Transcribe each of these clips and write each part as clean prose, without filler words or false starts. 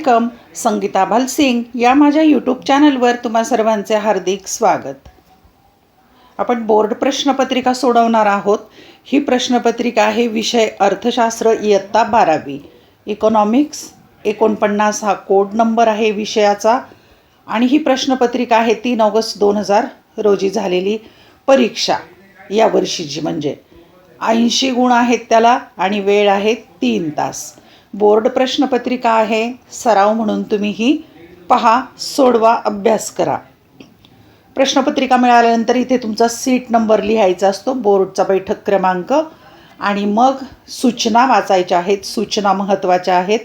Welcome. Sangeeta Bhalsingh या माझ्या YouTube चॅनलवर तुम्हा सर्वांचे हार्दिक स्वागत. आपण बोर्ड प्रश्नपत्रिका सोडवणार आहोत. ही प्रश्नपत्रिका आहे विषय अर्थशास्त्र इयत्ता 12वी. इकॉनॉमिक्स 49 हा कोड नंबर आहे विषयाचा. आणि ही प्रश्नपत्रिका आहे 3 ऑगस्ट 2000 रोजी झालेली परीक्षा, या वर्षीची. म्हणजे 80 गुण आहेत त्याला आणि वेळ आहे 3 तास. बोर्ड प्रश्नपत्रिका आहे, सराव म्हणून तुम्ही ही पहा, सोडवा, अभ्यास करा. प्रश्नपत्रिका मिळाल्यानंतर इथे तुमचा सीट नंबर लिहायचा असतो, बोर्डचा बैठक क्रमांक, आणि मग सूचना वाचायच्या आहेत. सूचना महत्त्वाच्या आहेत.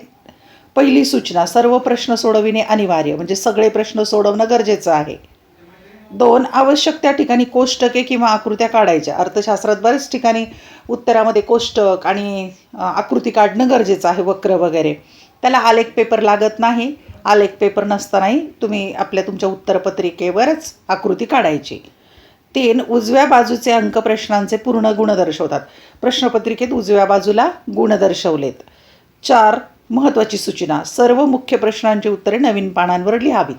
पहिली सूचना, सर्व प्रश्न सोडविणे अनिवार्य, म्हणजे सगळे प्रश्न सोडवणं गरजेचं आहे. 2, आवश्यक त्या ठिकाणी कोष्टके किंवा आकृत्या काढायच्या. अर्थशास्त्रात बऱ्याच ठिकाणी उत्तरामध्ये कोष्टक आणि आकृती काढणं गरजेचं आहे, वक्र वगैरे. त्याला आलेख पेपर लागत नाही. आलेख पेपर नसतानाही तुम्ही तुमच्या उत्तरपत्रिकेवरच आकृती काढायची. 3, उजव्या बाजूचे अंक प्रश्नांचे पूर्ण गुण दर्शवतात. प्रश्नपत्रिकेत उजव्या बाजूला गुण दर्शवलेत. 4, महत्त्वाची सूचना, सर्व मुख्य प्रश्नांची उत्तरे नवीन पानांवर लिहावीत.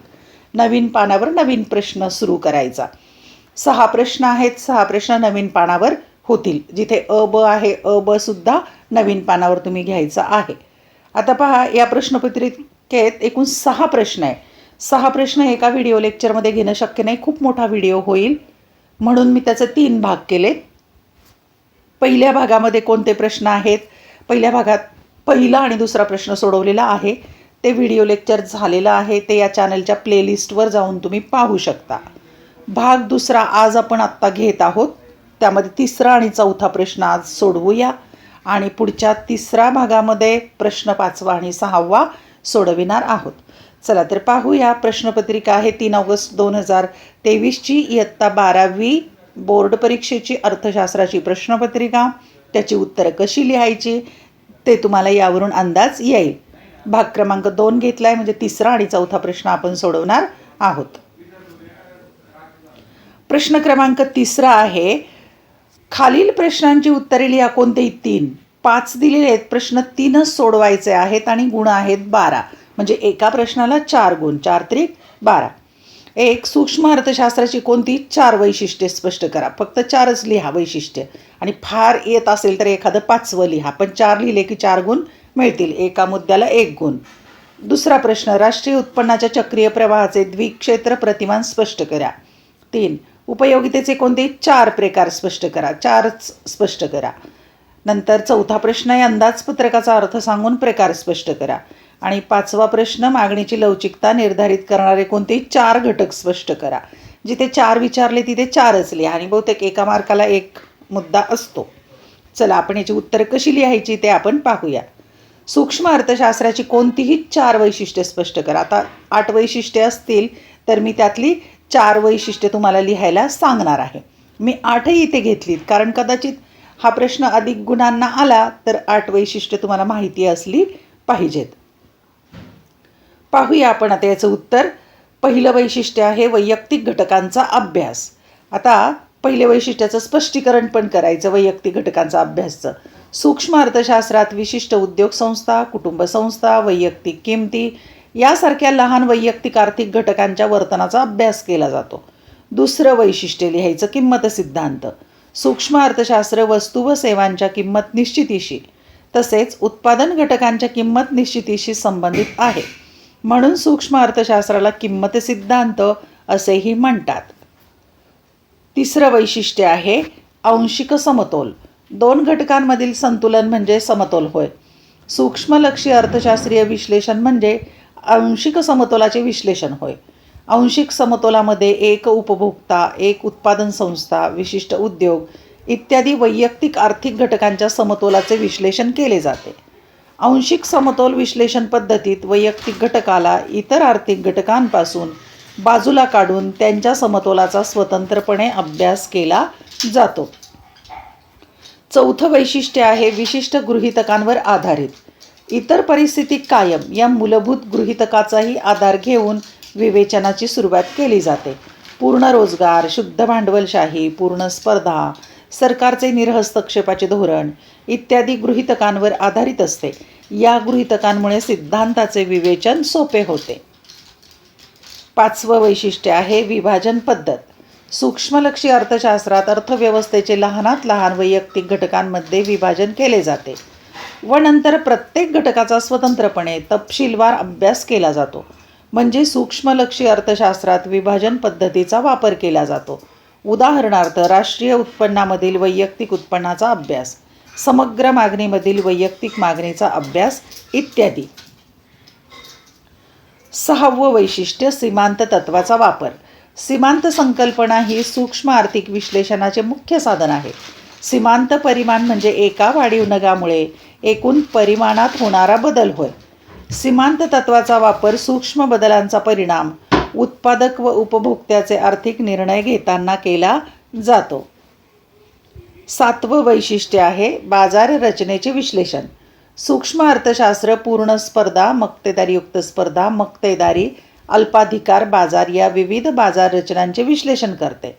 नवीन पानावर नवीन प्रश्न सुरू करायचा. 6 प्रश्न आहेत. 6 प्रश्न नवीन पानावर होतील. जिथे अ ब आहे, अ ब सुद्धा नवीन पानावर तुम्ही घ्यायचा आहे. आता पहा, या प्रश्नपत्रिकेत एकूण 6 प्रश्न आहे. 6 प्रश्न एका व्हिडिओ लेक्चरमध्ये घेणं शक्य नाही, खूप मोठा व्हिडिओ होईल, म्हणून मी त्याचे 3 भाग केले. पहिल्या भागामध्ये कोणते प्रश्न आहेत? पहिल्या भागात पहिला आणि दुसरा प्रश्न सोडवलेला आहे. ते व्हिडिओ लेक्चर झालेलं आहे, ते या चॅनलच्या प्लेलिस्टवर जाऊन तुम्ही पाहू शकता. भाग दुसरा आज आपण आत्ता घेत आहोत. त्यामध्ये 3रा आणि 4था प्रश्न आज सोडवूया आणि पुढच्या 3ऱ्या भागामध्ये प्रश्न 5वा आणि 6वा सोडविणार आहोत. चला तर पाहूया. प्रश्नपत्रिका आहे 3 ऑगस्ट 2023ची इयत्ता 12वी बोर्ड परीक्षेची अर्थशास्त्राची प्रश्नपत्रिका. त्याची उत्तरं कशी लिहायची ते तुम्हाला यावरून अंदाज येईल. भाग क्रमांक 2 घेतला आहे, म्हणजे 3रा आणि 4था प्रश्न आपण सोडवणार आहोत. प्रश्न क्रमांक 3 आहे, खालील प्रश्नांची उत्तरे लिहा. कोणतेही 3. 5 दिलेले आहेत, प्रश्न 3च सोडवायचे आहेत आणि गुण आहेत 12, म्हणजे एका प्रश्नाला 4 गुण. 4 त्रिक 12. 1, सूक्ष्म अर्थशास्त्राची कोणती 4 वैशिष्ट्ये स्पष्ट करा. फक्त 4च लिहा वैशिष्ट्य, आणि फार येत असेल तर एखादं 5वं लिहा, पण 4 लिहिले की 4 गुण मिळतील. एका मुद्द्याला 1 गुण. दुसरा प्रश्न, राष्ट्रीय उत्पन्नाच्या चक्रीय प्रवाहाचे द्विक्षेत्र प्रतिमान स्पष्ट करा. 3, उपयोगितेचे कोणते 4 प्रकार स्पष्ट करा. 4च स्पष्ट करा. नंतर 4था प्रश्न आहे, अंदाजपत्रकाचा अर्थ सांगून प्रकार स्पष्ट करा. आणि 5वा प्रश्न, मागणीची लवचिकता निर्धारित करणारे कोणते 4 घटक स्पष्ट करा. जिथे 4 विचारले तिथे 4च लिहा, आणि बहुतेक एका मार्काला 1 मुद्दा असतो. चला, आपण याची उत्तरं कशी लिहायची ते आपण पाहूया. सूक्ष्म अर्थशास्त्राची कोणतीही 4 वैशिष्ट्ये स्पष्ट करा. आता 8 वैशिष्ट्ये असतील तर मी त्यातली 4 वैशिष्ट्ये तुम्हाला लिहायला सांगणार आहे. मी 8ही इथे घेतलीत, कारण कदाचित हा प्रश्न अधिक गुणांना आला तर 8 वैशिष्ट्ये तुम्हाला माहिती असली पाहिजेत. पाहूया आपण आता याचं उत्तर. पहिलं वैशिष्ट्य आहे वैयक्तिक घटकांचा अभ्यास. आता पहिल्या वैशिष्ट्याचं स्पष्टीकरण पण करायचं, वैयक्तिक घटकांचा अभ्यासचं. सूक्ष्म अर्थशास्त्रात विशिष्ट उद्योग संस्था, कुटुंब संस्था, वैयक्तिक किमती यासारख्या लहान वैयक्तिक आर्थिक घटकांच्या वर्तनाचा अभ्यास केला जातो. दुसरं वैशिष्ट्य लिहायचं, किंमत सिद्धांत. सूक्ष्म अर्थशास्त्र वस्तू व सेवांच्या किंमत निश्चितीशी तसेच उत्पादन घटकांच्या किंमत निश्चितीशी संबंधित आहे, म्हणून सूक्ष्म अर्थशास्त्राला किंमत सिद्धांत असेही म्हणतात. तिसरं वैशिष्ट्य आहे आंशिक समतोल. 2 घटकांमधील संतुलन म्हणजे समतोल होय. सूक्ष्मलक्षी अर्थशास्त्रीय विश्लेषण म्हणजे आंशिक समतोलाचे विश्लेषण होय. आंशिक समतोलामध्ये एक उपभोक्ता, एक उत्पादन संस्था, विशिष्ट उद्योग इत्यादी वैयक्तिक आर्थिक घटकांच्या समतोलाचे विश्लेषण केले जाते. आंशिक समतोल विश्लेषण पद्धतीत वैयक्तिक घटकाला इतर आर्थिक घटकांपासून बाजूला काढून त्यांच्या समतोलाचा स्वतंत्रपणे अभ्यास केला जातो. 4थं वैशिष्ट्य आहे विशिष्ट गृहीतकांवर आधारित. इतर परिस्थिती कायम या मूलभूत गृहीतकाचाही आधार घेऊन विवेचनाची सुरुवात केली जाते. पूर्ण रोजगार, शुद्ध भांडवलशाही, पूर्ण स्पर्धा, सरकारचे निर्हस्तक्षेपाचे धोरण इत्यादी गृहीतकांवर आधारित असते. या गृहीतकांमुळे सिद्धांताचे विवेचन सोपे होते. 5वं वैशिष्ट्य आहे विभाजन पद्धत. सूक्ष्मलक्षी अर्थशास्त्रात अर्थव्यवस्थेचे लहानात लहान वैयक्तिक घटकांमध्ये विभाजन केले जाते व नंतर प्रत्येक घटकाचा स्वतंत्रपणे तपशीलवार अभ्यास केला जातो. म्हणजे सूक्ष्मलक्षी अर्थशास्त्रात विभाजन पद्धतीचा वापर केला जातो. उदाहरणार्थ राष्ट्रीय उत्पन्नामधील वैयक्तिक उत्पन्नाचा अभ्यास, समग्र मागणीमधील वैयक्तिक मागणीचा अभ्यास इत्यादी. 6वं वैशिष्ट्य सीमांत तत्वाचा वापर. सीमांत संकल्पना ही सूक्ष्म आर्थिक विश्लेषणाचे मुख्य साधन आहे. सीमांत परिमाण म्हणजे एका वाढीव नगामुळे एकूण परिमाणात होणारा बदल होय. सीमांत तत्वाचा वापर सूक्ष्म बदलांचा परिणाम उत्पादक व उपभोक्त्याचे आर्थिक निर्णय घेताना केला जातो. 7वं वैशिष्ट्य आहे बाजार रचनेचे विश्लेषण. सूक्ष्म अर्थशास्त्र पूर्ण स्पर्धा, मक्तेदारीयुक्त स्पर्धा, मक्तेदारी, अल्पाधिकार बाजार या विविध बाजार रचनांचे विश्लेषण करते.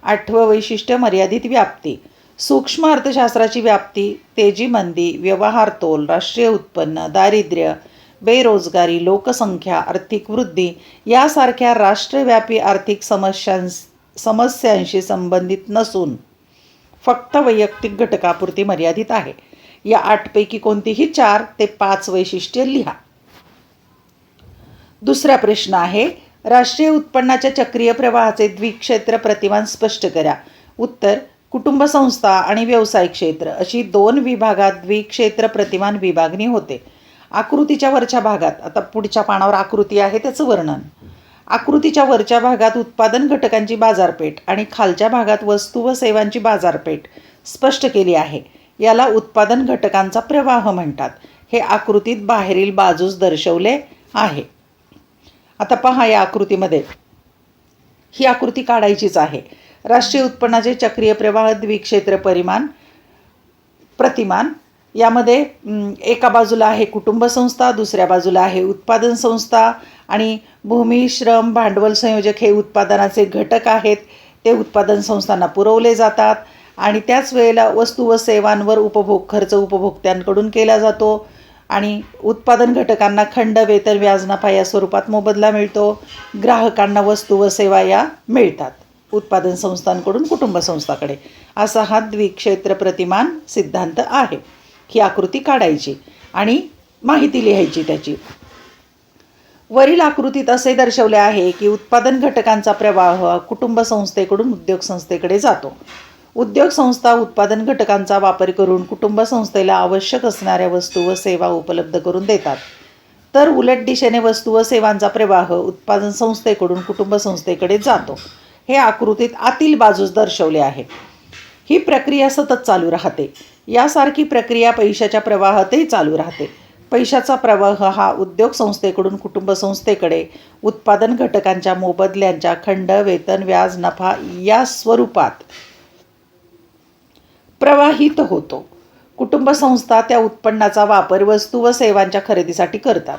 8वं वैशिष्ट्य मर्यादित व्याप्ती. सूक्ष्म अर्थशास्त्राची व्याप्ती तेजी मंदी, व्यवहार तोल, राष्ट्रीय उत्पन्न, दारिद्र्य, बेरोजगारी, लोकसंख्या, आर्थिक वृद्धी यासारख्या राष्ट्रव्यापी आर्थिक समस्यांशी संबंधित नसून फक्त वैयक्तिक घटकापुरती मर्यादित आहे. या 8 पैकी कोणतीही 4 ते 5 वैशिष्ट्ये लिहा. दुसरा प्रश्न आहे राष्ट्रीय उत्पन्नाच्या चक्रीय प्रवाहाचे द्विक्षेत्र प्रतिमान स्पष्ट करा. उत्तर कुटुंब संस्था आणि व्यवसाय क्षेत्र अशी 2 विभागात द्विक्षेत्र प्रतिमान विभागणी होते. आकृतीच्या वरच्या भागात, आता पुढच्या पानावर आकृती आहे त्याचं वर्णन. आकृतीच्या वरच्या भागात उत्पादन घटकांची बाजारपेठ आणि खालच्या भागात वस्तू व सेवांची बाजारपेठ स्पष्ट केली आहे. याला उत्पादन घटकांचा प्रवाह म्हणतात. हे आकृतीत बाहेरील बाजूस दर्शवले आहे. आता पहा या आकृतीमध्ये, ही आकृती काढायचीच आहे. राष्ट्रीय उत्पन्नाचे चक्रीय प्रवाह द्विक्षेत्र प्रतिमान यामध्ये एका बाजूला आहे कुटुंब संस्था, दुसऱ्या बाजूला आहे उत्पादन संस्था आणि भूमी, श्रम, भांडवल संयोजक हे उत्पादनाचे घटक आहेत. ते उत्पादन संस्थांना पुरवले जातात आणि त्याच वेळेला वस्तू व सेवांवर उपभोग खर्च उपभोक्त्यांकडून केला जातो आणि उत्पादन घटकांना खंड, वेतन, व्याज, नफा या स्वरूपात मोबदला मिळतो. ग्राहकांना वस्तू व सेवा या मिळतात उत्पादन संस्थांकडून कुटुंब संस्थाकडे. असा हा द्विक्षेत्र प्रतिमान सिद्धांत आहे. ही आकृती काढायची आणि माहिती लिहायची त्याची. वरील आकृतीत असे दर्शवले आहे की उत्पादन घटकांचा प्रवाह कुटुंब संस्थेकडून उद्योग संस्थेकडे जातो. उद्योग संस्था उत्पादन घटकांचा वापर करून कुटुंब संस्थेला आवश्यक असणाऱ्या वस्तू व सेवा उपलब्ध करून देतात. तर उलट दिशेने वस्तू व सेवांचा प्रवाह उत्पादन संस्थेकडून कुटुंब संस्थेकडे जातो. हे आकृतीत आतील बाजूस दर्शवले आहे. ही प्रक्रिया सतत चालू राहते. यासारखी प्रक्रिया पैशाच्या प्रवाहातही चालू राहते. पैशाचा प्रवाह हा उद्योग संस्थेकडून कुटुंब संस्थेकडे उत्पादन घटकांच्या मोबदल्यांच्या खंड, वेतन, व्याज, नफा या स्वरूपात प्रवाहित होतो. कुटुंब संस्था त्या उत्पन्नाचा वापर वस्तू व सेवांच्या खरेदीसाठी करतात.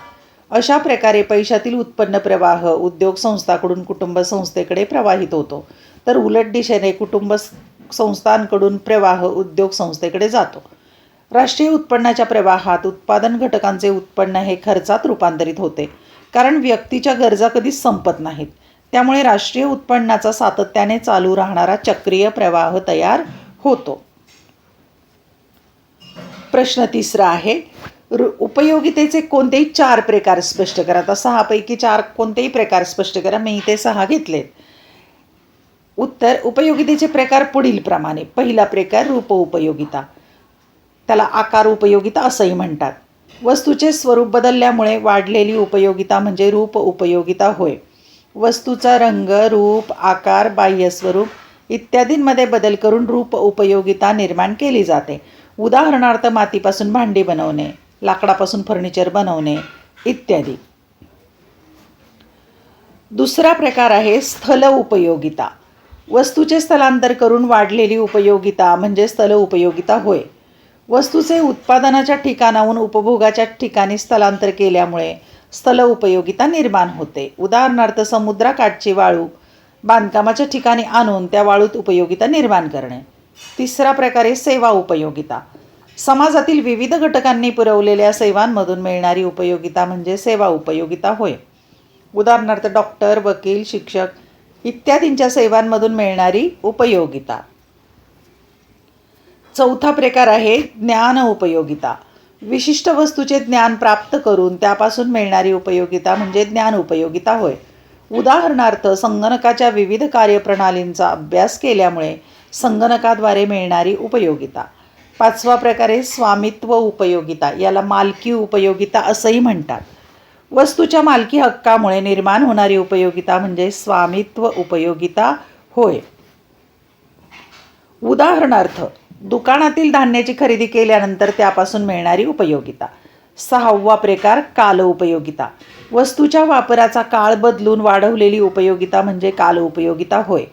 अशा प्रकारे पैशातील उत्पन्न प्रवाह उद्योग संस्थाकडून कुटुंब संस्थेकडे प्रवाहित होतो. तर उलट दिशेने कुटुंब संस्थांकडून प्रवाह उद्योग संस्थेकडे जातो. राष्ट्रीय उत्पन्नाच्या प्रवाहात उत्पादन घटकांचे उत्पन्न हे खर्चात रूपांतरित होते, कारण व्यक्तीच्या गरजा कधीच संपत नाहीत. त्यामुळे राष्ट्रीय उत्पन्नाचा सातत्याने चालू राहणारा चक्रीय प्रवाह तयार होतो. प्रश्न तिसरा आहे उपयोगितेचे कोणतेही 4 प्रकार स्पष्ट करा. आता 6 पैकी 4 कोणतेही प्रकार स्पष्ट करा. मी इथे 6 घेतलेत. उत्तर उपयोगितेचे प्रकार पुढील प्रमाणे. पहिला प्रकार रूप उपयोगिता, त्याला आकार उपयोगिता असंही म्हणतात. वस्तूचे स्वरूप बदलल्यामुळे वाढलेली उपयोगिता म्हणजे रूप उपयोगिता होय. वस्तूचा रंग, रूप, आकार, बाह्य स्वरूप इत्यादींमध्ये बदल करून रूप उपयोगिता निर्माण केली जाते. उदाहरणार्थ मातीपासून भांडी बनवणे, लाकडापासून फर्निचर बनवणे इत्यादी. दुसरा प्रकार आहे स्थल उपयोगिता. वस्तूचे स्थलांतर करून वाढलेली उपयोगिता म्हणजे स्थल उपयोगिता होय. वस्तूचे उत्पादनाच्या ठिकाणाहून उपभोगाच्या ठिकाणी स्थलांतर केल्यामुळे स्थल उपयोगिता निर्माण होते. उदाहरणार्थ समुद्राकाठची वाळू बांधकामाच्या ठिकाणी आणून त्या वाळूत उपयोगिता निर्माण करणे. तिसरा प्रकार आहे सेवा उपयोगिता. समाजातील विविध घटकांनी पुरवलेल्या सेवांमधून मिळणारी उपयोगिता म्हणजे सेवा उपयोगिता होय. उदाहरणार्थ डॉक्टर, वकील, शिक्षक इत्यादींच्या सेवांमधून मिळणारी उपयोगिता. चौथा प्रकार आहे ज्ञान उपयोगिता. विशिष्ट वस्तूचे ज्ञान प्राप्त करून त्यापासून मिळणारी उपयोगिता म्हणजे ज्ञान उपयोगिता होय. उदाहरणार्थ संगणकाच्या विविध कार्यप्रणालींचा अभ्यास केल्यामुळे संगणकाद्वारे मिळणारी उपयोगिता. पाचवा प्रकार आहे स्वामित्व उपयोगिता. याला मालकी उपयोगिता असंही म्हणतात. वस्तूच्या मालकी हक्कामुळे निर्माण होणारी उपयोगिता म्हणजे स्वामित्व उपयोगिता होय. उदाहरणार्थ दुकानातील धान्याची खरेदी केल्यानंतर त्यापासून मिळणारी उपयोगिता. सहावा प्रकार काल उपयोगिता. वस्तूच्या वापराचा काळ बदलून वाढवलेली उपयोगिता म्हणजे काल उपयोगिता होय.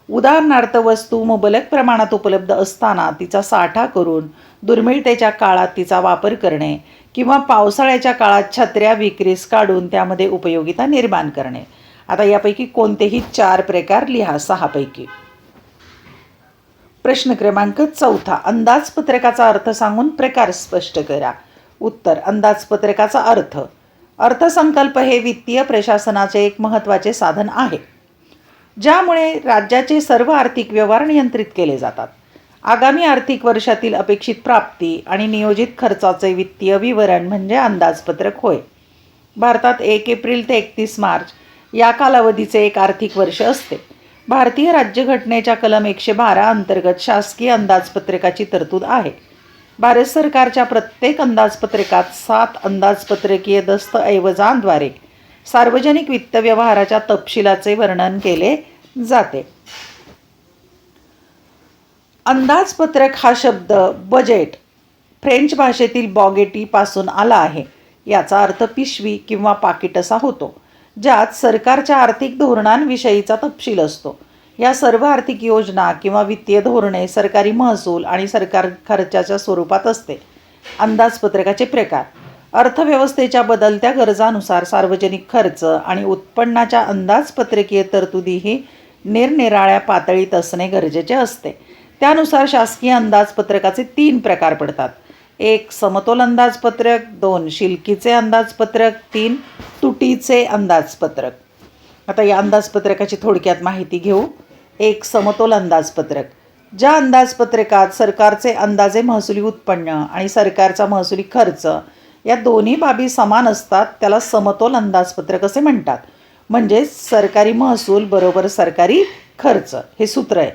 उदाहरणार्थ वस्तू मुबलक प्रमाणात उपलब्ध असताना तिचा साठा करून दुर्मिळतेच्या काळात तिचा वापर करणे किंवा पावसाळ्याच्या काळात छत्र्या विक्रीस काढून त्यामध्ये उपयोगिता निर्माण करणे. आता यापैकी कोणतेही 4 प्रकार लिहा 6 पैकी. प्रश्न क्रमांक 4. अंदाजपत्रकाचा अर्थ सांगून प्रकार स्पष्ट करा. उत्तर. अंदाजपत्रकाचा अर्थ. अर्थसंकल्प हे वित्तीय प्रशासनाचे एक महत्त्वाचे साधन आहे, ज्यामुळे राज्याचे सर्व आर्थिक व्यवहार नियंत्रित केले जातात. आगामी आर्थिक वर्षातील अपेक्षित प्राप्ती आणि नियोजित खर्चाचे वित्तीय विवरण म्हणजे अंदाजपत्रक होय. भारतात 1 एप्रिल ते 31 मार्च या कालावधीचे एक आर्थिक वर्ष असते. भारतीय राज्यघटनेच्या कलम 112 अंतर्गत शासकीय अंदाजपत्रकाची तरतूद आहे. भारत सरकारच्या प्रत्येक अंदाजपत्रकात 7 अंदाजपत्रकीय दस्तऐवजांद्वारे सार्वजनिक वित्त व्यवहाराच्या तपशिलाचे वर्णन केले जाते. अंदाजपत्रक हा शब्द बजेट फ्रेंच भाषेतील बॉगेटी पासून आला आहे. याचा अर्थ पिशवी किंवा पाकिट असा होतो, ज्यात सरकारच्या आर्थिक धोरणांविषयीचा तपशील असतो. या सर्व आर्थिक योजना किंवा वित्तीय धोरणे सरकारी महसूल आणि सरकार खर्चाच्या स्वरूपात असते. अंदाजपत्रकाचे प्रकार. अर्थव्यवस्थेच्या बदलत्या गरजांनुसार सार्वजनिक खर्च आणि उत्पन्नाच्या अंदाजपत्रकीय तरतुदीही निरनिराळ्या पातळीत असणे गरजेचे असते. त्यानुसार शासकीय अंदाजपत्रकाचे 3 प्रकार पडतात. 1 समतोल अंदाजपत्रक, 2 शिल्कीचे अंदाजपत्रक, 3 तुटीचे अंदाजपत्रक. आता या अंदाजपत्रकाची थोडक्यात माहिती घेऊ. 1 समतोल अंदाजपत्रक. ज्या अंदाजपत्रकात सरकारचे अंदाजे महसुली उत्पन्न आणि सरकारचा महसुली खर्च या दोन्ही बाबी समान असतात त्याला समतोल अंदाजपत्रक असे म्हणतात. म्हणजे सरकारी महसूल बरोबर सरकारी खर्च हे सूत्र आहे.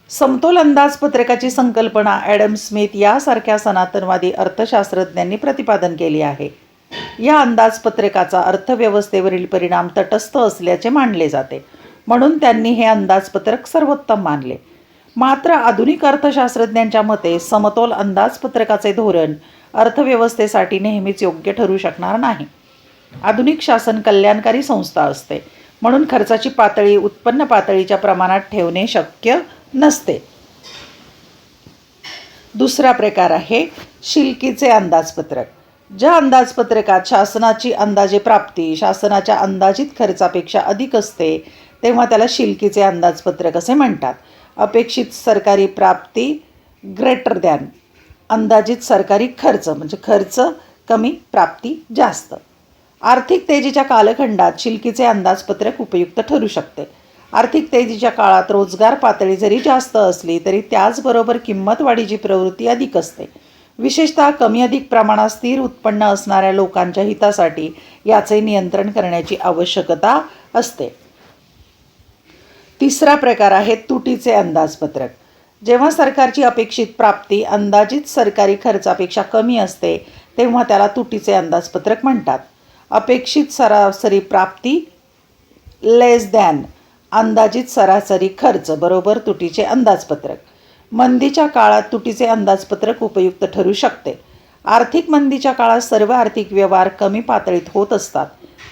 समतोल अंदाजपत्रकाची संकल्पना ॲडम स्मिथ यासारख्या सनातनवादी अर्थशास्त्रज्ञांनी प्रतिपादन केली आहे. या अंदाजपत्रकाचा अर्थव्यवस्थेवरील परिणाम तटस्थ असल्याचे मानले जाते, म्हणून त्यांनी हे अंदाजपत्रक सर्वोत्तम मानले. मात्र आधुनिक अर्थशास्त्रज्ञांच्या मते समतोल अंदाजपत्रकाचे धोरण अर्थव्यवस्थेसाठी नेहमीच योग्य ठरू शकणार नाही. आधुनिक शासन कल्याणकारी संस्था असते, म्हणून खर्चाची पातळी उत्पन्न पातळीच्या प्रमाणात ठेवणे शक्य नसते. दुसरा प्रकार आहे शिल्कीचे अंदाजपत्रक. ज्या अंदाजपत्रकात शासनाची अंदाजे प्राप्ती शासनाच्या अंदाजित खर्चापेक्षा अधिक असते तेव्हा त्याला शिल्कीचे अंदाजपत्रक असे म्हणतात. अपेक्षित सरकारी प्राप्ती ग्रेटर दॅन अंदाजित सरकारी खर्च म्हणजे खर्च कमी प्राप्ती जास्त. आर्थिक तेजीच्या कालखंडात शिल्कीचे अंदाजपत्रक उपयुक्त ठरू शकते. आर्थिक तेजीच्या काळात रोजगार पातळी जरी जास्त असली तरी त्याचबरोबर किंमत वाढीची प्रवृत्ती अधिक असते. विशेषतः कमी अधिक प्रमाणात स्थिर उत्पन्न असणाऱ्या लोकांच्या हितासाठी याचे नियंत्रण करण्याची आवश्यकता असते. तिसरा प्रकार आहे तुटीचे अंदाजपत्रक. जेव्हा सरकारची अपेक्षित प्राप्ती अंदाजित सरकारी खर्चापेक्षा कमी असते तेव्हा त्याला तुटीचे अंदाजपत्रक म्हणतात. अपेक्षित सरासरी प्राप्ती लेस दॅन अंदाजित सरासरी खर्च बरोबर तुटीचे अंदाजपत्रक. मंदीच्या काळात तुटीचे अंदाजपत्रक उपयुक्त ठरू शकते. आर्थिक मंदीच्या काळात सर्व आर्थिक व्यवहार कमी पातळीत होत असतात,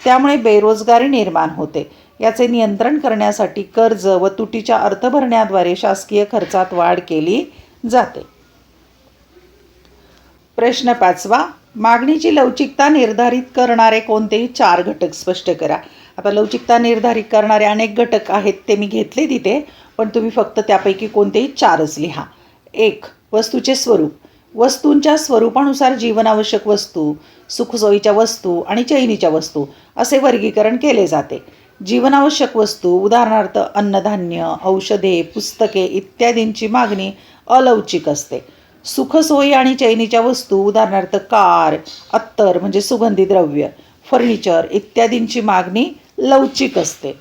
त्यामुळे बेरोजगारी निर्माण होते. याचे नियंत्रण करण्यासाठी कर्ज व तुटीच्या अर्थ भरण्याद्वारे शासकीय खर्चात वाढ केली जाते. प्रश्न 5. मागणीची लवचिकता निर्धारित करणारे कोणतेही 4 घटक स्पष्ट करा. आता लवचिकता निर्धारित करणारे अनेक घटक आहेत ते मी घेतले तिथे, पण तुम्ही फक्त त्यापैकी कोणतेही 4च लिहा. 1. वस्तूचे स्वरूप. वस्तूंच्या स्वरूपानुसार जीवनावश्यक वस्तू, सुखसोयीच्या वस्तू आणि चैनीच्या वस्तू असे वर्गीकरण केले जाते. जीवनावश्यक वस्तू उदाहरणार्थ अन्नधान्य, औषधे, पुस्तके इत्यादींची मागणी अलौकिक असते. सुखसोयी आणि चैनीच्या वस्तू उदाहरणार्थ कार, अत्तर म्हणजे सुगंधी द्रव्य, फर्निचर इत्यादींची मागणी लवचिक असते.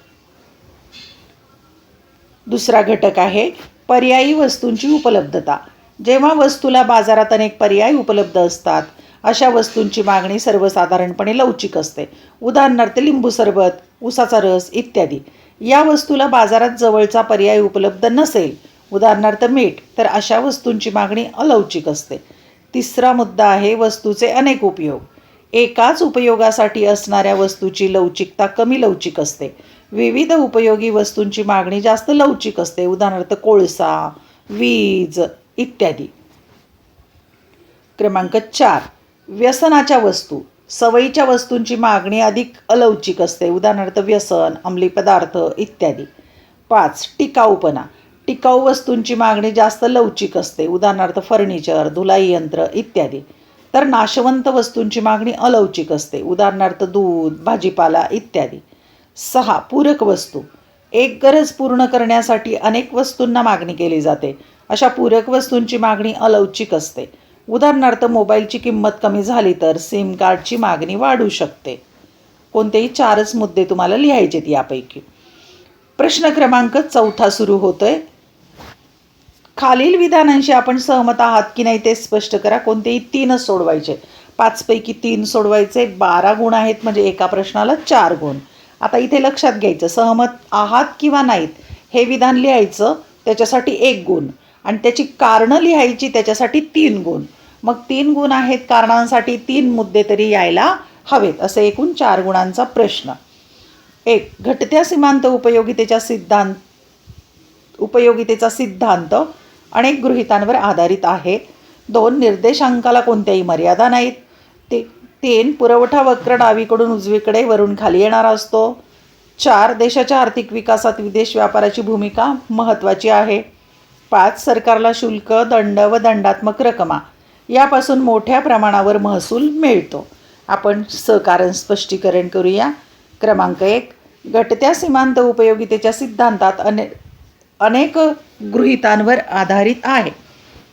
दुसरा घटक आहे पर्यायी वस्तूंची उपलब्धता. जेव्हा वस्तूला बाजारात अनेक पर्याय उपलब्ध असतात अशा वस्तूंची मागणी सर्वसाधारणपणे लवचिक असते. उदाहरणार्थ लिंबू सरबत, उसाचा रस इत्यादी. या वस्तूला बाजारात जवळचा पर्याय उपलब्ध नसेल, उदाहरणार्थ मीठ, तर अशा वस्तूंची मागणी अलौकिक असते. तिसरा मुद्दा आहे वस्तूचे अनेक उपयोग. एकाच उपयोगासाठी असणाऱ्या वस्तूची लवचिकता कमी लवचिक असते. विविध उपयोगी वस्तूंची मागणी जास्त लवचिक असते, उदाहरणार्थ कोळसा, वीज इत्यादी. क्रमांक 4, व्यसनाच्या वस्तू. सवयीच्या वस्तूंची मागणी अधिक अलौकिक असते, उदाहरणार्थ व्यसन, अंमली पदार्थ इत्यादी. 5, टिकाऊपणा. टिकाऊ वस्तूंची मागणी जास्त लवचिक असते, उदाहरणार्थ फर्निचर, धुलाई यंत्र इत्यादी. तर नाशवंत वस्तूंची मागणी अलौकिक असते, उदाहरणार्थ दूध, भाजीपाला इत्यादी. 6, पूरक वस्तू. एक गरज पूर्ण करण्यासाठी अनेक वस्तूंना मागणी केली जाते. अशा पूरक वस्तूंची मागणी अलौकिक असते. उदाहरणार्थ मोबाईलची किंमत कमी झाली तर सिम कार्डची मागणी वाढू शकते. कोणतेही 4च मुद्दे तुम्हाला लिहायचेत यापैकी. प्रश्न क्रमांक 4 सुरू होतोय. खालील विधानांशी आपण सहमत आहात की नाही ते स्पष्ट करा. कोणतेही 3च सोडवायचे. 5 पैकी 3 सोडवायचे. 12 गुण आहेत म्हणजे एका प्रश्नाला 4 गुण. आता इथे लक्षात घ्यायचं, सहमत आहात किंवा नाहीत हे विधान लिहायचं, त्याच्यासाठी 1 गुण, आणि त्याची कारणं लिहायची, त्याच्यासाठी 3 गुण. मग 3 गुण आहेत, कारणांसाठी 3 मुद्दे तरी यायला हवेत. असे एकूण 4 गुणांचा प्रश्न. 1, घटत्या सीमांत उपयोगितेचा सिद्धांत अनेक गृहितांवर आधारित आहे. 2, निर्देशांकाला कोणत्याही मर्यादा नाहीत. 3, पुरवठा वक्र डावीकडून उजवीकडे वरून खाली येणारा असतो. 4, देशाच्या आर्थिक विकासात विदेश व्यापाराची भूमिका महत्त्वाची आहे. 5, सरकारला शुल्क, दंड व दंडात्मक रकमा यापासून मोठ्या प्रमाणावर महसूल मिळतो. आपण सहकारण स्पष्टीकरण करूया. क्रमांक 1, घटत्या सीमांत उपयोगितेच्या सिद्धांतात अनेक गृहितांवर आधारित आहे.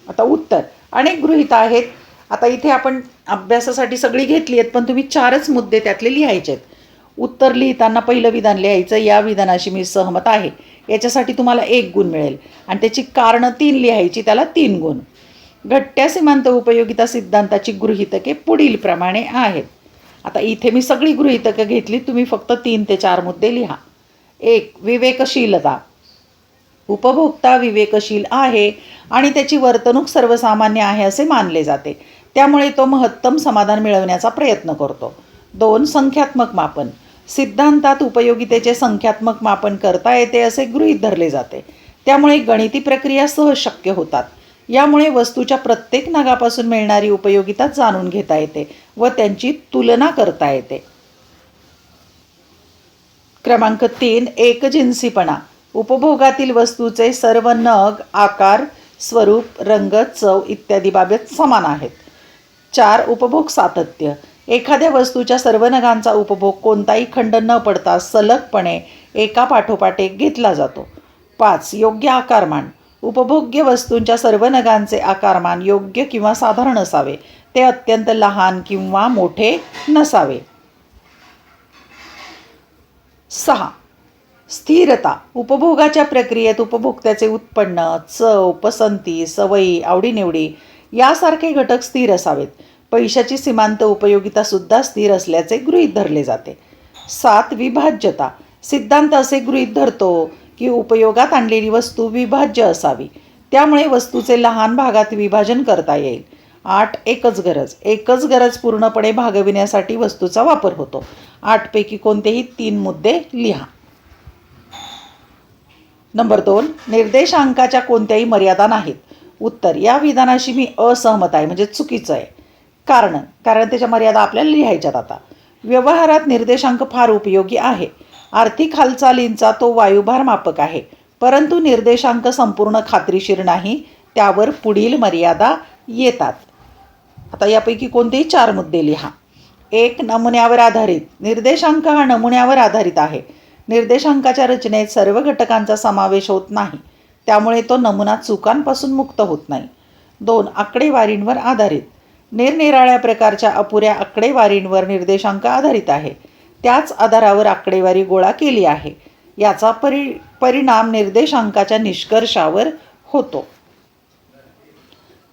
आता उत्तर, अनेक गृहित आहेत. आता इथे आपण अभ्यासासाठी सगळी घेतली आहेत, पण तुम्ही 4च मुद्दे त्यातले लिहायचे आहेत. उत्तर लिहिताना पहिलं विधान लिहायचं, या विधानाशी मी सहमत आहे, याच्यासाठी तुम्हाला 1 गुण मिळेल, आणि त्याची कारणं 3 लिहायची, त्याला 3 गुण. घटत्या सीमांत उपयोगिता सिद्धांताची गृहितके पुढील प्रमाणे आहेत. आता इथे मी सगळी गृहितकं घेतली, तुम्ही फक्त 3 ते 4 मुद्दे लिहा. 1, विवेकशीलता. उपभोक्ता विवेकशील आहे आणि त्याची वर्तणूक सर्वसामान्य आहे असे मानले जाते, त्यामुळे तो महत्तम समाधान मिळवण्याचा प्रयत्न करतो. 2, संख्यात्मक मापन. सिद्धांतात उपयोगितेचे संख्यात्मक मापन करता येते असे गृहीत धरले जाते, त्यामुळे गणिती प्रक्रिया सहज शक्य होतात. यामुळे वस्तूच्या प्रत्येक नगापासून मिळणारी उपयोगिता जाणून घेता येते व त्यांची तुलना करता येते. क्रमांक 3, एकजिन्सीपणा. उपभोगातील वस्तूचे सर्व नग, आकार, स्वरूप, रंग, चव इत्यादी बाबत समान आहेत. 4, उपभोग सातत्य. एखाद्या वस्तूच्या सर्व नगांचा उपभोग कोणताही खंड न पडता सलगपणे एका पाठोपाठ एक घेतला जातो. 5, योग्य आकारमान. उपभोग्य वस्तूंच्या सर्व नगांचे आकारमान योग्य किंवा साधारण असावे, ते अत्यंत लहान किंवा मोठे नसावे. 6, स्थिरता. उपभोगाच्या प्रक्रियेत उपभोक्त्याचे उत्पन्न, चव, पसंती, सवयी, आवडीनिवडी यासारखे घटक स्थिर असावेत. पैशाची सीमांत उपयोगितासुद्धा स्थिर असल्याचे गृहीत धरले जाते. 7, विभाज्यता. सिद्धांत असे गृहीत धरतो की उपयोगात आणलेली वस्तू विभाज्य असावी, त्यामुळे वस्तूचे लहान भागात विभाजन करता येईल. 8, एकच गरज. एकच गरज पूर्णपणे भागविण्यासाठी वस्तूचा वापर होतो. 8 पैकी कोणतेही 3 मुद्दे लिहा. नंबर 2, निर्देशांकाच्या कोणत्याही मर्यादा नाहीत. उत्तर, या विधानाशी मी असहमत आहे, म्हणजे चुकीचं आहे. कारण त्याच्या मर्यादा आपल्याला लिहायच्यात. आता व्यवहारात निर्देशांक फार उपयोगी आहे. आर्थिक हालचालींचा तो वायुभार मापक आहे, परंतु निर्देशांक संपूर्ण खात्रीशीर नाही, त्यावर पुढील मर्यादा येतात. आता यापैकी कोणतेही 4 मुद्दे लिहा. 1. नमुन्यावर आधारित. निर्देशांक हा नमुन्यावर आधारित आहे. निर्देशांकाच्या रचनेत सर्व घटकांचा समावेश होत नाही, त्यामुळे तो नमुना चुकांपासून मुक्त होत नाही. 2. आकडेवारींवर आधारित. निरनिराळ्या प्रकारच्या अपुऱ्या आकडेवारींवर निर्देशांक आधारित आहे. त्याच आधारावर आकडेवारी गोळा केली आहे. याचा परिणाम निर्देशांकाच्या निष्कर्षावर होतो.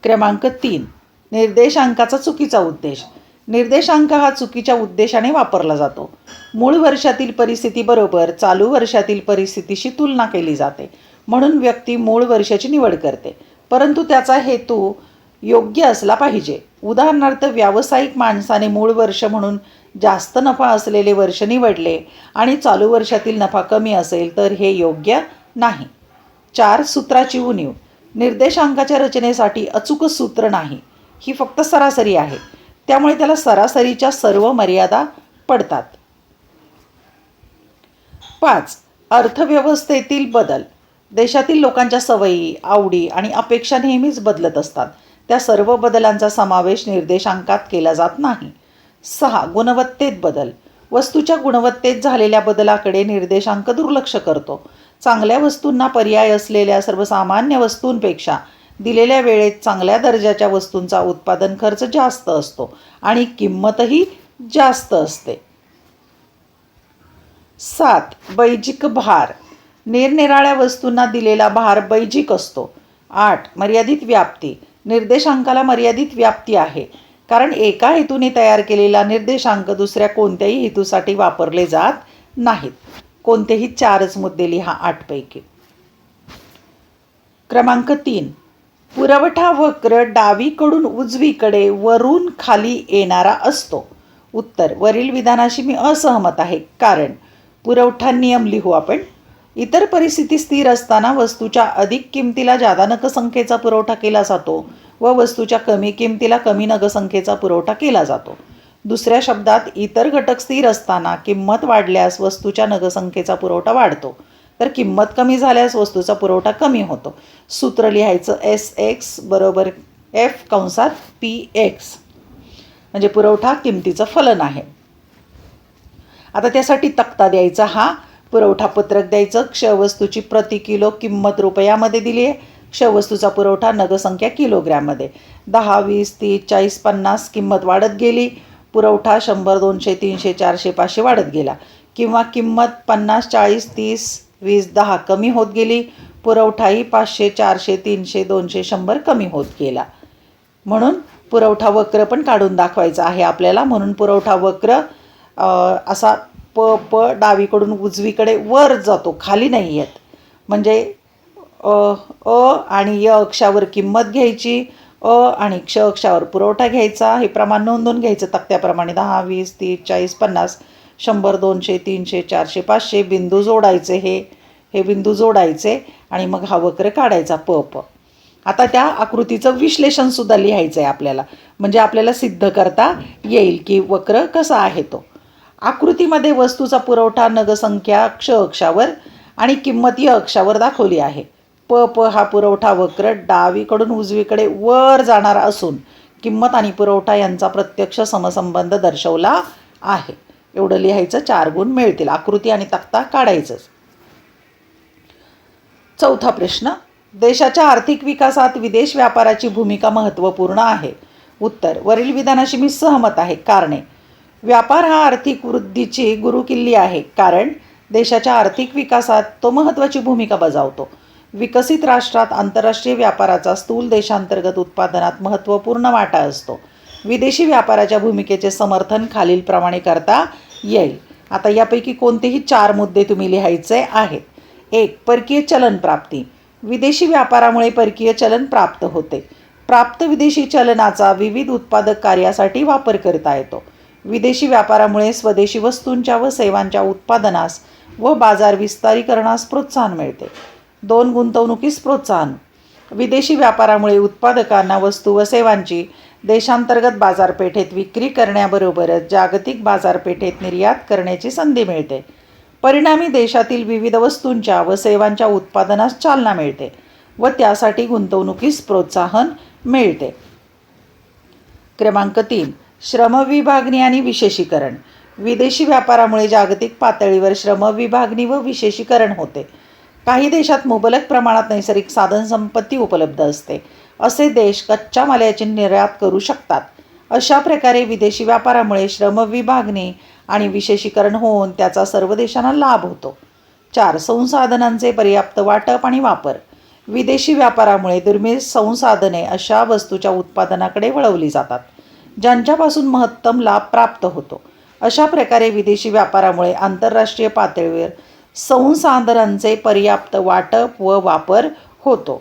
क्रमांक 3. निर्देशांकाचा चुकीचा उद्देश. निर्देशांक हा चुकीच्या उद्देशाने वापरला जातो. मूळ वर्षातील परिस्थितीबरोबर चालू वर्षातील परिस्थितीशी तुलना केली जाते, म्हणून व्यक्ती मूळ वर्षाची निवड करते, परंतु त्याचा हेतू योग्य असला पाहिजे. उदाहरणार्थ, व्यावसायिक माणसाने मूळ वर्ष म्हणून जास्त नफा असलेले वर्ष निवडले आणि चालू वर्षातील नफा कमी असेल तर हे योग्य नाही. 4. सूत्राची उणीव. निर्देशांकाच्या रचनेसाठी अचूक सूत्र नाही, ही फक्त सरासरी आहे, त्यामुळे त्याला सरासरीच्या सर्व मर्यादा पडतात. 5. अर्थव्यवस्थेतील बदल. देशातील लोकांच्या सवयी, आवडी आणि अपेक्षा नेहमीच बदलत असतात. त्या सर्व बदलांचा समावेश निर्देशांकात केला जात नाही. 6. गुणवत्तेत बदल. वस्तूच्या गुणवत्तेत झालेल्या बदलाकडे निर्देशांक दुर्लक्ष करतो. चांगल्या वस्तूंना पर्याय असलेल्या सर्वसामान्य वस्तूंपेक्षा दिलेल्या वेळेत चांगल्या दर्जाच्या वस्तूंचा उत्पादन खर्च जास्त असतो आणि किंमतही जास्त असते. 7. बैजिक भार. निरनिराळ्या वस्तूंना दिलेला भार बैजिक असतो. 8. मर्यादित व्याप्ती. निर्देशांकाला मर्यादित व्याप्ती आहे, कारण एका हेतूने तयार केलेला निर्देशांक दुसऱ्या कोणत्याही हेतूसाठी वापरले जात नाहीत. कोणतेही 4च मुद्दे लिहा 8 पैकी. क्रमांक 3. पुरवठा वक्र डावीकडून उजवीकडे वरून खाली येणारा असतो. उत्तर. वरील विधानाशी मी असहमत आहे, कारण पुरवठा नियम लिहू आपण. इतर परिस्थिती स्थिर असताना वस्तूच्या अधिक किमतीला जादा नगसंख्येचा पुरवठा केला जातो व वस्तूच्या कमी किमतीला कमी नगसंख्येचा पुरवठा केला जातो. दुसऱ्या शब्दात, इतर घटक स्थिर असताना किंमत वाढल्यास वस्तूच्या नगसंख्येचा पुरवठा वाढतो, तर किंमत कमी झाल्यास वस्तूचा पुरवठा कमी होतो. सूत्र लिहायचं Sx बरोबर F(Px), म्हणजे पुरवठा किमतीचं फलन आहे. आता त्यासाठी तक्ता द्यायचा. हा पुरवठा पत्रक द्यायचं. क्षवस्तूची प्रति किलो किंमत रुपयामध्ये दिली आहे. क्षवस्तूचा पुरवठा नगसंख्या किलोग्रॅममध्ये. 10, 20, 30, 40, 50 किंमत वाढत गेली. पुरवठा 100, 200, 300, 400, 500 वाढत गेला. किंवा किंमत 50, 40, 30, 20, 10 कमी होत गेली. पुरवठाही 500, 400, 300, 200, 100 कमी होत गेला. म्हणून पुरवठा वक्र पण काढून दाखवायचा आहे आपल्याला. म्हणून पुरवठा वक्र असा प डावीकडून उजवीकडे वर जातो, खाली नाही येत. म्हणजे अ आणि य अक्षावर किंमत घ्यायची, आणि क्ष अक्षावर पुरवठा घ्यायचा. हे प्रमाण नोंदवून घ्यायचं तक्त्याप्रमाणे. 10, 20, 30, 40, 50, 100, 200, 300, 400, 500 बिंदू जोडायचे. हे बिंदू जोडायचे आणि मग हा वक्र काढायचा प. आता त्या आकृतीचं विश्लेषणसुद्धा लिहायचं आहे आपल्याला, म्हणजे आपल्याला सिद्ध करता येईल की वक्र कसा आहे तो. आकृतीमध्ये वस्तूचा पुरवठा नगसंख्या क्ष अक्षावर आणि किंमत य अक्षावर दाखवली आहे. प हा पुरवठा वक्र डावीकडून उजवीकडे वर जाणारा असून किंमत आणि पुरवठा यांचा प्रत्यक्ष समसंबंध दर्शवला आहे. एवढं लिहायचं. 4 गुण मिळतील. आकृती आणि तक्ता काढायचंच. 4था प्रश्न. देशाच्या आर्थिक विकासात विदेश व्यापाराची भूमिका महत्त्वपूर्ण आहे. उत्तर. वरील विधानाशी मी सहमत आहे. कारणे. व्यापार हा आर्थिक वृद्धीची गुरुकिल्ली आहे, कारण देशाच्या आर्थिक विकासात तो महत्त्वाची भूमिका बजावतो. विकसित राष्ट्रात आंतरराष्ट्रीय व्यापाराचा स्थूल देशांतर्गत उत्पादनात महत्त्वपूर्ण वाटा असतो. विदेशी व्यापाराच्या भूमिकेचे समर्थन खालीलप्रमाणे करता येईल. आता यापैकी कोणतेही 4 मुद्दे तुम्ही लिहायचे आहेत. 1. परकीय चलन प्राप्ती. विदेशी व्यापारामुळे परकीय चलन प्राप्त होते. प्राप्त विदेशी चलनाचा विविध उत्पादक कार्यासाठी वापर करता येतो. विदेशी व्यापारामुळे स्वदेशी वस्तूंच्या व सेवांच्या उत्पादनास व बाजार विस्तारीकरणास प्रोत्साहन मिळते. 2. गुंतवणुकीस प्रोत्साहन. विदेशी व्यापारामुळे उत्पादकांना वस्तू व सेवांची देशांतर्गत बाजारपेठेत विक्री करण्याबरोबरच जागतिक बाजारपेठेत निर्यात करण्याची संधी मिळते. परिणामी देशातील विविध वस्तूंच्या व सेवांच्या उत्पादनास चालना मिळते व त्यासाठी गुंतवणुकीस प्रोत्साहन मिळते. क्रमांक 3, श्रमविभागणी आणि विशेषीकरण. विदेशी व्यापारामुळे जागतिक पातळीवर श्रमविभागणी व विशेषीकरण होते. काही देशात मुबलक प्रमाणात नैसर्गिक साधनसंपत्ती उपलब्ध असते. असे देश कच्च्या मालाची निर्यात करू शकतात. अशा प्रकारे विदेशी व्यापारामुळे श्रमविभागणी आणि विशेषीकरण होऊन त्याचा सर्व देशांना लाभ होतो. 4, संसाधनांचे पर्याप्त वाटप आणि वापर. विदेशी व्यापारामुळे दुर्मिळ संसाधने अशा वस्तूच्या उत्पादनाकडे वळवली जातात ज्यांच्यापासून महत्तम लाभ प्राप्त होतो. अशा प्रकारे विदेशी व्यापारामुळे आंतरराष्ट्रीय पातळीवर संसाधनांचे पर्याप्त वाटप व वापर होतो.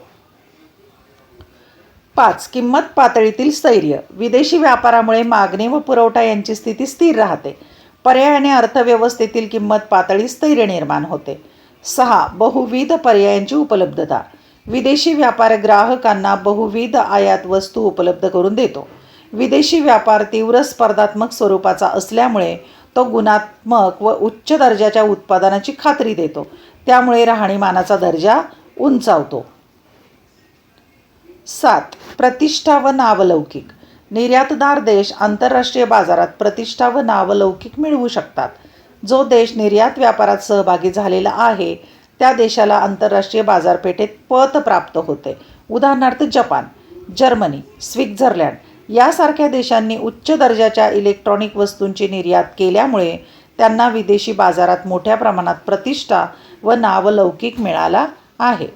5, किंमत पातळीतील स्थैर्य. विदेशी व्यापारामुळे मागणी व पुरवठा यांची स्थिती स्थिर राहते. पर्यायाने अर्थव्यवस्थेतील किंमत पातळी स्थैर्य निर्माण होते. 6, बहुविध पर्यायांची उपलब्धता. विदेशी व्यापार ग्राहकांना बहुविध आयात वस्तू उपलब्ध करून देतो. विदेशी व्यापार तीव्र स्पर्धात्मक स्वरूपाचा असल्यामुळे तो गुणात्मक व उच्च दर्जाच्या उत्पादनाची खात्री देतो. त्यामुळे राहणीमानाचा दर्जा उंचावतो. 7, प्रतिष्ठा व नावलौकिक. निर्यातदार देश आंतरराष्ट्रीय बाजारात प्रतिष्ठा व नावलौकिक मिळवू शकतात. जो देश निर्यात व्यापारात सहभागी झालेला आहे त्या देशाला आंतरराष्ट्रीय बाजारपेठेत पत प्राप्त होते. उदाहरणार्थ जपान, जर्मनी, स्वित्झर्लंड यासारख्या देशांनी उच्च दर्जाच्या इलेक्ट्रॉनिक वस्तूंची निर्यात केल्यामुळे त्यांना विदेशी बाजारात मोठ्या प्रमाणात प्रतिष्ठा व नावलौकिक मिळाला आहे.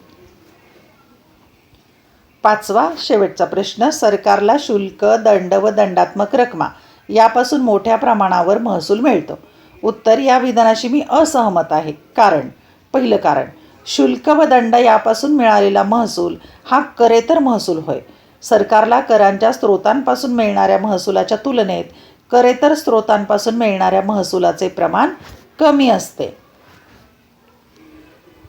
5वा शेवटचा प्रश्न, सरकारला शुल्क, दंड व दंडात्मक रकमा यापासून मोठ्या प्रमाणावर महसूल मिळतो. उत्तर, या विधानाशी मी असहमत आहे. कारण, पहिलं कारण, शुल्क व दंड यापासून मिळालेला महसूल हा करेतर महसूल होय. सरकारला करांच्या स्रोतांपासून मिळणाऱ्या महसुलाच्या तुलनेत करेतर स्रोतांपासून मिळणाऱ्या महसुलाचे प्रमाण कमी असते.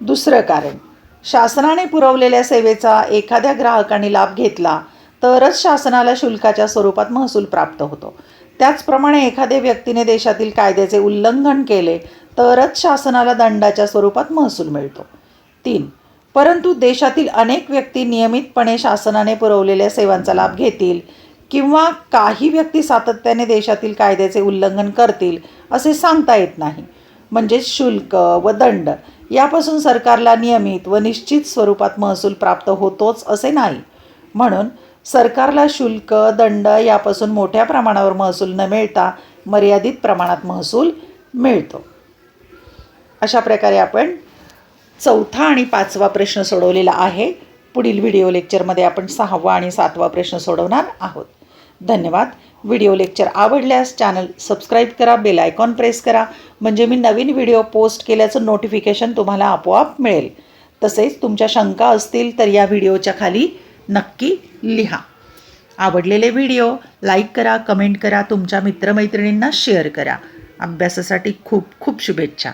दुसरं कारण, शासनाने पुरवलेल्या सेवेचा एखाद्या ग्राहकाने लाभ घेतला तरच शासनाला शुल्काच्या स्वरूपात महसूल प्राप्त होतो. त्याचप्रमाणे एखाद्या व्यक्तीने देशातील कायद्याचे उल्लंघन केले तरच शासनाला दंडाच्या स्वरूपात महसूल मिळतो. 3, परंतु देशातील अनेक व्यक्ती नियमितपणे शासनाने पुरवलेल्या सेवांचा लाभ घेतील किंवा काही व्यक्ती सातत्याने देशातील कायद्याचे उल्लंघन करतील असे सांगता येत नाही. म्हणजेच शुल्क व दंड यापासून सरकारला नियमित व निश्चित स्वरूपात महसूल प्राप्त होतोच असे नाही. म्हणून सरकारला शुल्क, दंड यापासून मोठ्या प्रमाणावर महसूल न मिळता मर्यादित प्रमाणात महसूल मिळतो. अशा प्रकारे आपण 4था आणि 5वा प्रश्न सोडवलेला आहे. पुढील व्हिडिओ लेक्चरमध्ये आपण 6वा आणि 7वा प्रश्न सोडवणार आहोत. धन्यवाद. व्हिडिओ लेक्चर आवडल्यास चॅनल सबस्क्राईब करा, बेल आयकॉन प्रेस करा, म्हणजे मी नवीन व्हिडिओ पोस्ट केल्याचं नोटिफिकेशन तुम्हाला आपोआप मिळेल. तसेच तुमच्या शंका असतील तर या व्हिडिओच्या खाली नक्की लिहा. आवडलेले व्हिडिओ लाईक करा, कमेंट करा, तुमच्या मित्रमैत्रिणींना शेअर करा. अभ्यासासाठी खूप खूप शुभेच्छा.